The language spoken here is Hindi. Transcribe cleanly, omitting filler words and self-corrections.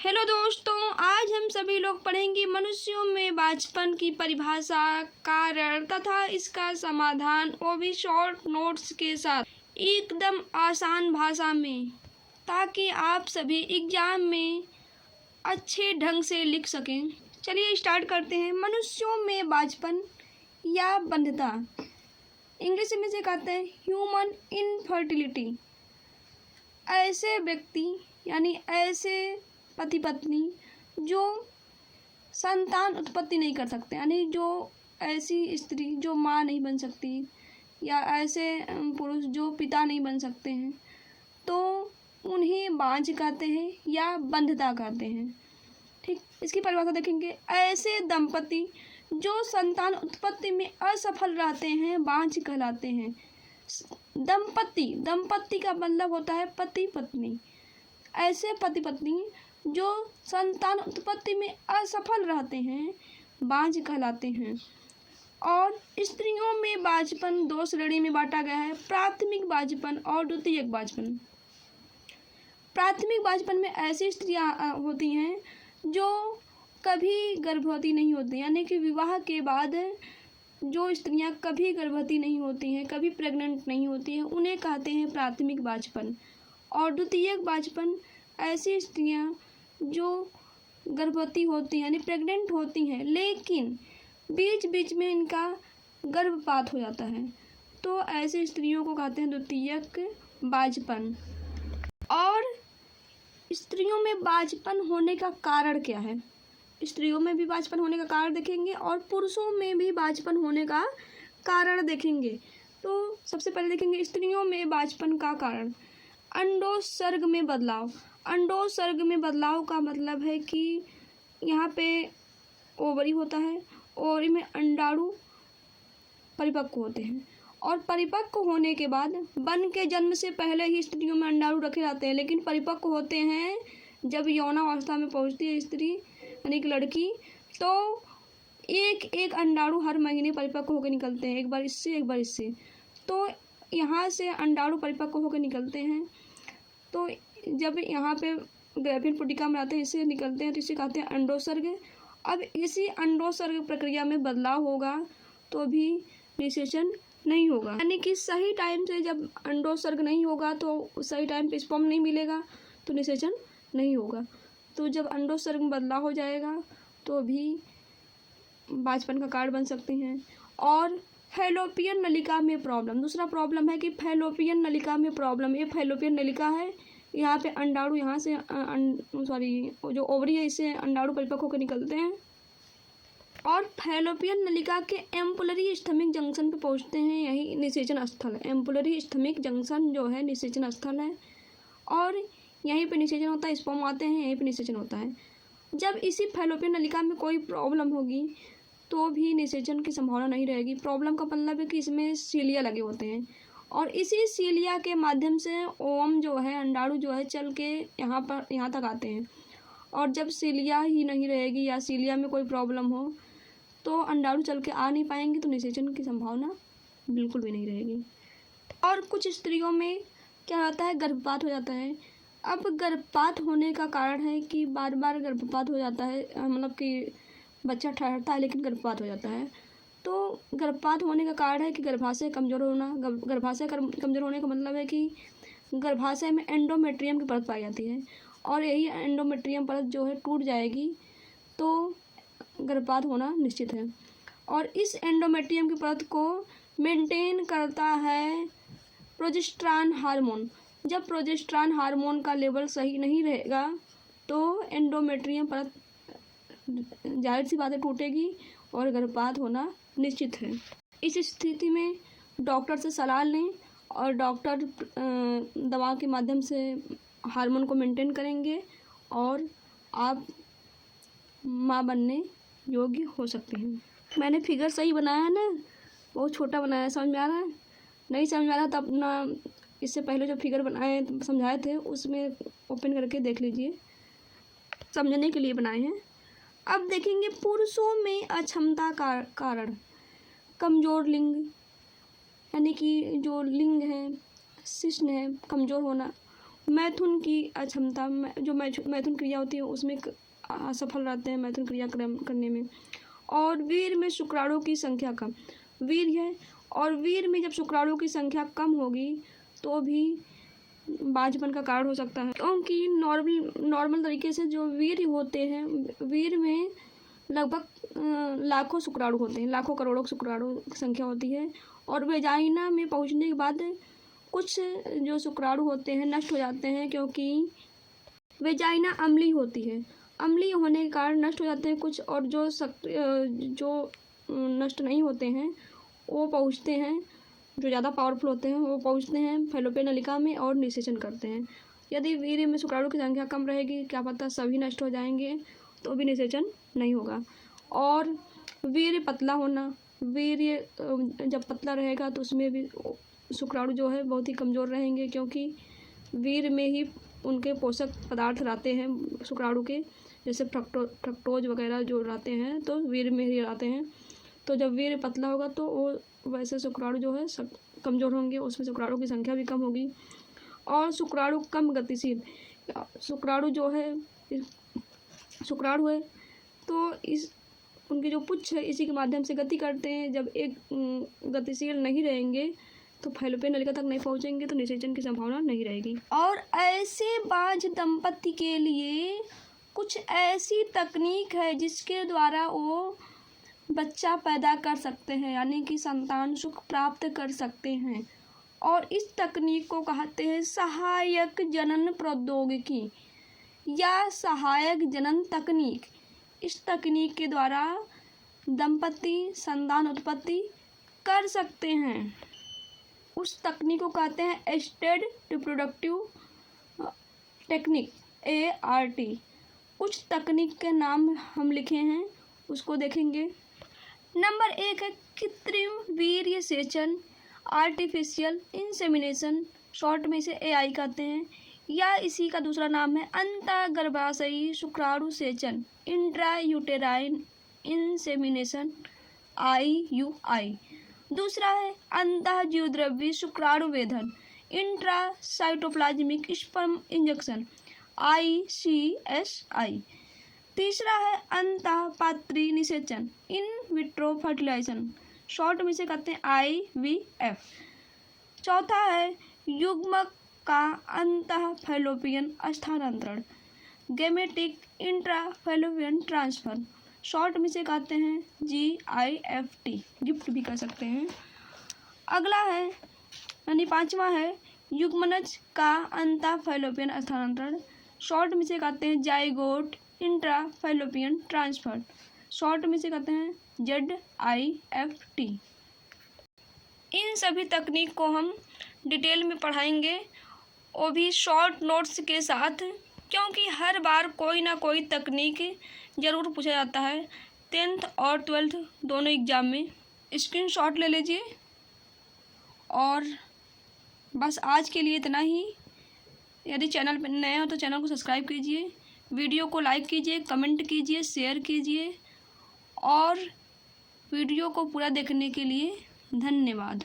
हेलो दोस्तों, आज हम सभी लोग पढ़ेंगे मनुष्यों में बांझपन की परिभाषा, कारण तथा इसका समाधान, वो भी शॉर्ट नोट्स के साथ एकदम आसान भाषा में, ताकि आप सभी एग्जाम में अच्छे ढंग से लिख सकें। चलिए स्टार्ट करते हैं। मनुष्यों में बांझपन या बंधता, इंग्लिश में से कहते हैं ह्यूमन इनफर्टिलिटी। ऐसे व्यक्ति यानी ऐसे पति पत्नी जो संतान उत्पत्ति नहीं कर सकते, यानी जो ऐसी स्त्री जो माँ नहीं बन सकती, या ऐसे पुरुष जो पिता नहीं बन सकते हैं, तो उन्हें बांझ कहते हैं या बंधता कहते हैं। ठीक, इसकी परिभाषा देखेंगे। ऐसे दंपति जो संतान उत्पत्ति में असफल रहते हैं बांझ कहलाते हैं। दंपत्ति का मतलब होता है पति पत्नी। ऐसे पति पत्नी जो संतान उत्पत्ति में असफल रहते हैं बांझ कहलाते हैं। और स्त्रियों में बांझपन दो श्रेणी में बांटा गया है, प्राथमिक बांझपन और द्वितीयक बांझपन। प्राथमिक बांझपन में ऐसी स्त्रियां होती हैं जो कभी गर्भवती नहीं होती, यानी कि विवाह के बाद जो स्त्रियां कभी गर्भवती नहीं होती हैं, कभी प्रेग्नेंट नहीं होती हैं, उन्हें कहते हैं प्राथमिक बांझपन। और द्वितीयक बांझपन ऐसी स्त्रियां जो गर्भवती होती हैं, यानी प्रेग्नेंट होती हैं, लेकिन बीच बीच में इनका गर्भपात हो जाता है, तो ऐसी स्त्रियों को कहते हैं द्वितीयक बांझपन। और स्त्रियों में बांझपन होने का कारण क्या है? स्त्रियों में भी बांझपन होने का कारण देखेंगे और पुरुषों में भी बांझपन होने का कारण देखेंगे। तो सबसे पहले देखेंगे स्त्रियों में बांझपन का कारण। अंडोत्सर्ग में बदलाव। अंडोत्सर्ग में बदलाव का मतलब है कि यहाँ पे ओवरी होता है, ओवरी में अंडाणु परिपक्व होते हैं, और परिपक्व होने के बाद बन के जन्म से पहले ही स्त्रियों में अंडाणु रखे जाते हैं, लेकिन परिपक्व होते हैं जब यौनावस्था में पहुँचती है स्त्री यानी कि लड़की, तो एक एक अंडाणु हर महीने परिपक्व होकर निकलते हैं, एक बार इससे एक बार इससे। तो यहाँ से अंडाणु परिपक्व होकर निकलते हैं, तो जब यहाँ पे ग्रैफिन पुटिका में आते हैं इससे निकलते हैं, तो इसे कहते हैं अंडोत्सर्ग। अब इसी अंडोत्सर्ग प्रक्रिया में बदलाव होगा तो भी निषेचन नहीं होगा, यानी कि सही टाइम से जब अंडोत्सर्ग नहीं होगा तो सही टाइम पे स्पर्म नहीं मिलेगा तो निषेचन नहीं होगा। तो जब अंडोत्सर्ग में बदलाव हो जाएगा तो भी बांझपन का कारण बन सकते हैं। और फैलोपियन नलिका में प्रॉब्लम, दूसरा प्रॉब्लम है कि फैलोपियन नलिका में प्रॉब्लम। ये फैलोपियन नलिका है, यहाँ पे अंडाणु यहाँ से जो ओवरी है इससे अंडाणु परिपक्व होकर निकलते हैं और फैलोपियन नलिका के एम्पुलरी स्टमक जंक्शन पे पहुँचते हैं, यही निषेचन स्थल है। एम्पुलरी स्टमक जंक्शन जो है निषेचन स्थल है, और यहीं पे निषेचन होता है, स्पर्म आते हैं, यहीं पे निषेचन होता है। जब इसी फैलोपियन नलिका में कोई प्रॉब्लम होगी तो भी निषेचन की संभावना नहीं रहेगी। प्रॉब्लम का मतलब है कि इसमें सीलिया लगे होते हैं, और इसी सीलिया के माध्यम से ओवम जो है, अंडाणु जो है, चल के यहाँ तक आते हैं। और जब सीलिया ही नहीं रहेगी या सीलिया में कोई प्रॉब्लम हो तो अंडाणु चल के आ नहीं पाएंगे, तो निषेचन की संभावना बिल्कुल भी नहीं रहेगी। और कुछ स्त्रियों में क्या होता है, गर्भपात हो जाता है। अब गर्भपात होने का कारण है कि बार बार गर्भपात हो जाता है, मतलब कि बच्चा ठहरता है लेकिन गर्भपात हो जाता है। तो गर्भपात होने का कारण है कि गर्भाशय कमज़ोर होना। गर्भाशय कमज़ोर होने का मतलब है कि गर्भाशय में एंडोमेट्रियम की परत पाई जाती है, और यही एंडोमेट्रियम परत जो है टूट जाएगी तो गर्भपात होना निश्चित है। और इस एंडोमेट्रियम की परत को मेंटेन करता है प्रोजेस्टेरॉन हार्मोन। जब प्रोजेस्टेरॉन हार्मोन का लेवल सही नहीं रहेगा तो एंडोमेट्रियम परत जाहिर सी बात है टूटेगी और गर्भपात होना निश्चित है। इस स्थिति में डॉक्टर से सलाह लें, और डॉक्टर दवा के माध्यम से हार्मोन को मेंटेन करेंगे और आप माँ बनने योग्य हो सकते हैं। मैंने फिगर सही बनाया है ना, बहुत छोटा बनाया है, समझ में आ रहा है? नहीं समझ में आ रहा तो अपना इससे पहले जो फिगर बनाए समझाए थे उसमें ओपन करके देख लीजिए, समझने के लिए बनाए हैं। अब देखेंगे पुरुषों में अक्षमता का कारण। कमज़ोर लिंग, यानी कि जो लिंग है, शिश्न है, कमज़ोर होना, मैथुन की अक्षमता, जो मैथुन क्रिया होती है उसमें असफल रहते हैं मैथुन क्रिया करने में। और वीर्य में शुक्राणु की संख्या कम, वीर्य है, और वीर्य में जब शुक्राणु की संख्या कम होगी तो भी बांझपन का कारण हो सकता है, क्योंकि नॉर्मल तरीके से जो वीर्य होते हैं, वीर्य में लगभग लाखों शुक्राणु होते हैं, लाखों करोड़ों शुक्राणु की संख्या होती है। और वेजाइना में पहुंचने के बाद कुछ जो शुक्राणु होते हैं नष्ट हो जाते हैं, क्योंकि वेजाइना अम्लीय होती है, अम्लीय होने के कारण नष्ट हो जाते हैं कुछ। और जो नष्ट नहीं होते हैं वो पहुँचते हैं, जो ज़्यादा पावरफुल होते हैं वो पहुँचते हैं फैलोपियन नलिका में और निषेचन करते हैं। यदि वीर्य में शुक्राणु की संख्या कम रहेगी, क्या पता सभी नष्ट हो जाएंगे, तो भी निषेचन नहीं होगा। और वीर्य पतला होना, वीर्य जब पतला रहेगा तो उसमें भी शुक्राणु जो है बहुत ही कमज़ोर रहेंगे, क्योंकि वीर्य में ही उनके पोषक पदार्थ रहते हैं शुक्राणु के, जैसे फ्रक्टोज वगैरह जो रहते हैं तो वीर्य में ही रहते हैं। तो जब वीर्य पतला होगा तो वो वैसे शुक्राणु जो है सब कमज़ोर होंगे, उसमें शुक्राणु की संख्या भी कम होगी। और शुक्राणु कम गतिशील, शुक्राणु जो है शुक्राणु है तो उनकी जो पुच्छ है इसी के माध्यम से गति करते हैं। जब एक गतिशील नहीं रहेंगे तो फैलोपियन नलिका तक नहीं पहुंचेंगे, तो निषेचन की संभावना नहीं रहेगी। और ऐसे बांझ दंपति के लिए कुछ ऐसी तकनीक है जिसके द्वारा वो बच्चा पैदा कर सकते हैं, यानी कि संतान सुख प्राप्त कर सकते हैं। और इस तकनीक को कहते हैं सहायक जनन प्रौद्योगिकी या सहायक जनन तकनीक। इस तकनीक के द्वारा दंपति संतान उत्पत्ति कर सकते हैं। उस तकनीक को कहते हैं एसिस्टेड रिप्रोडक्टिव टेक्निक, ART। कुछ तकनीक के नाम हम लिखे हैं, उसको देखेंगे। नंबर 1 है कृत्रिम वीर्य सेचन, आर्टिफिशियल इंसेमिनेशन, शॉर्ट में इसे AI कहते हैं, या इसी का दूसरा नाम है अंतःगर्भाशयी शुक्राणु सेचन, इंट्रायूटेराइन इंसेमिनेशन, IUI। दूसरा है अंतःजीवद्रव्य शुक्राणु वेधन, इंट्रासाइटोप्लाज्मिक स्पर्म इंजेक्शन, ICSI। तीसरा है अंतःपात्री निषेचन, इन विट्रो फर्टिलाइजेशन, शॉर्ट में से कहते हैं IVF। चौथा है युग्मक का अंतःफैलोपियन स्थानांतरण, गैमेटिक इंट्राफैलोपियन ट्रांसफर, शॉर्ट में से कहते हैं GIFT, गिफ्ट भी कह सकते हैं। अगला है यानी पांचवा है युग्मनज का अंतःफैलोपियन स्थानांतरण, शॉर्ट में से कहते हैं जाइगोट इंट्राफैलोपियन ट्रांसफर, शॉर्ट में से कहते हैं ZIFT। इन सभी तकनीक को हम डिटेल में पढ़ाएंगे, वो भी शॉर्ट नोट्स के साथ, क्योंकि हर बार कोई ना कोई तकनीक ज़रूर पूछा जाता है 10th और 12th दोनों एग्ज़ाम में। स्क्रीनशॉट ले लीजिए। और बस आज के लिए इतना ही। यदि चैनल पर नए हो तो चैनल को सब्सक्राइब कीजिए, वीडियो को लाइक कीजिए, कमेंट कीजिए, शेयर कीजिए, और वीडियो को पूरा देखने के लिए धन्यवाद।